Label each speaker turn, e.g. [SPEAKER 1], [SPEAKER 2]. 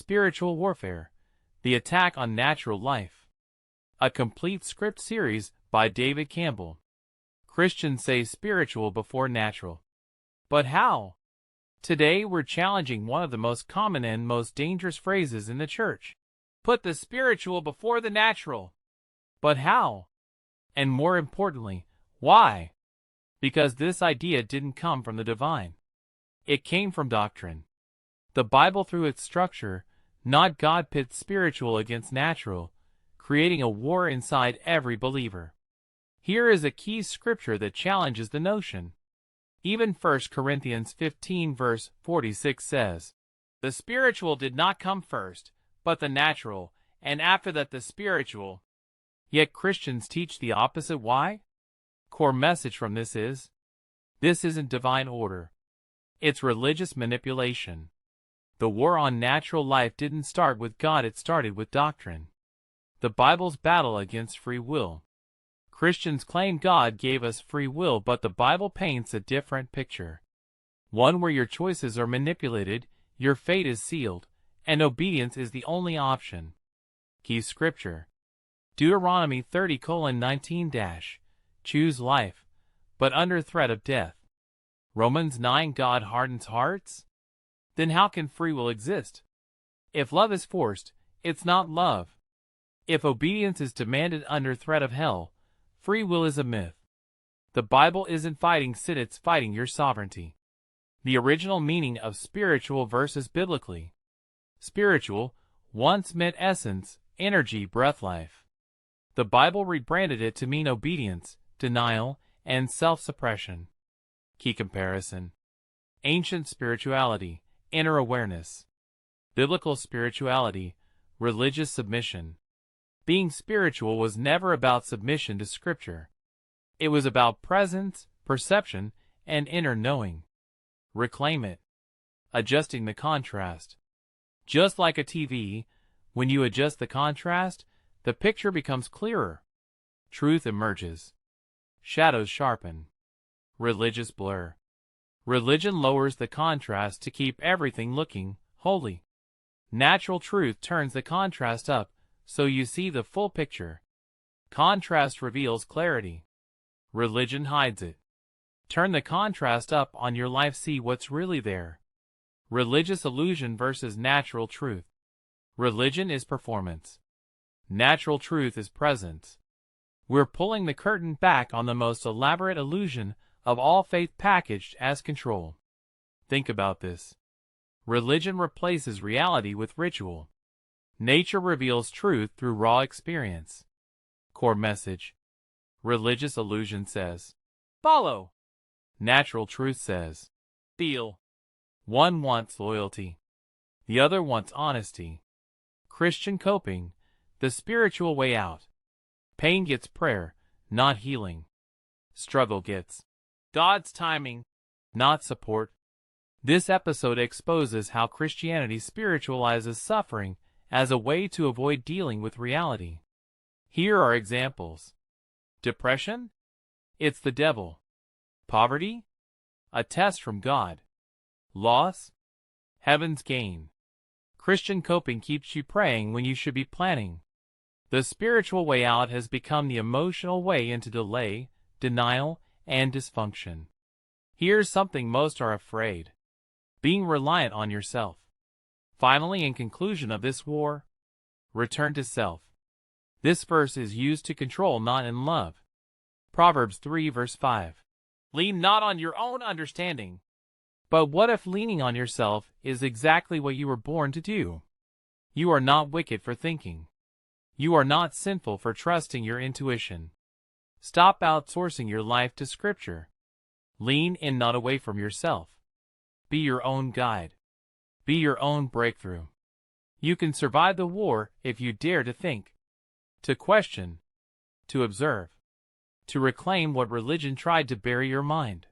[SPEAKER 1] Spiritual Warfare: The Attack on Natural Life. A complete script series by David Campbell. Christians say spiritual before natural. But how? Today we're challenging one of the most common and most dangerous phrases in the church. Put the spiritual before the natural. But how? And more importantly, why? Because this idea didn't come from the divine. It came from doctrine. The Bible, through its structure, not God, pits spiritual against natural, creating a war inside every believer. Here is a key scripture that challenges the notion. Even 1 Corinthians 15 verse 46 says, "The spiritual did not come first, but the natural, and after that the spiritual." Yet Christians teach the opposite. Why? Core message from this isn't divine order. It's religious manipulation. The war on natural life didn't start with God, it started with doctrine. The Bible's battle against free will. Christians claim God gave us free will, but the Bible paints a different picture. One where your choices are manipulated, your fate is sealed, and obedience is the only option. Key scripture: Deuteronomy 30:19. Choose life, but under threat of death. Romans 9. God hardens hearts? Then how can free will exist? If love is forced, it's not love. If obedience is demanded under threat of hell, free will is a myth. The Bible isn't fighting sin, it's fighting your sovereignty. The original meaning of spiritual versus biblically. Spiritual once meant essence, energy, breath, life. The Bible rebranded it to mean obedience, denial, and self-suppression. Key comparison: ancient spirituality, inner awareness. Biblical spirituality, religious submission. Being spiritual was never about submission to Scripture. It was about presence, perception, and inner knowing. Reclaim it. Adjusting the contrast. Just like a TV, when you adjust the contrast, the picture becomes clearer. Truth emerges. Shadows sharpen. Religious blur. Religion lowers the contrast to keep everything looking holy. Natural truth turns the contrast up so you see the full picture. Contrast reveals clarity. Religion hides it. Turn the contrast up on your life, see what's really there. Religious illusion versus natural truth. Religion is performance. Natural truth is presence. We're pulling the curtain back on the most elaborate illusion of all, faith packaged as control. Think about this. Religion replaces reality with ritual. Nature reveals truth through raw experience. Core message: religious illusion says, follow. Natural truth says, feel. One wants loyalty. The other wants honesty. Christian coping: the spiritual way out. Pain gets prayer, not healing. Struggle gets God's timing, not support. This episode exposes how Christianity spiritualizes suffering as a way to avoid dealing with reality. Here are examples. Depression? It's the devil. Poverty? A test from God. Loss? Heaven's gain. Christian coping keeps you praying when you should be planning. The spiritual way out has become the emotional way into delay, denial, and dysfunction. Here's something most are afraid: being reliant on yourself. Finally, in conclusion of this war, return to self. This verse is used to control, not in love. Proverbs 3 verse 5. Lean not on your own understanding. But what if leaning on yourself is exactly what you were born to do? You are not wicked for thinking. You are not sinful for trusting your intuition. Stop outsourcing your life to Scripture. Lean in, not away from yourself. Be your own guide. Be your own breakthrough. You can survive the war if you dare to think, to question, to observe, to reclaim what religion tried to bury your mind.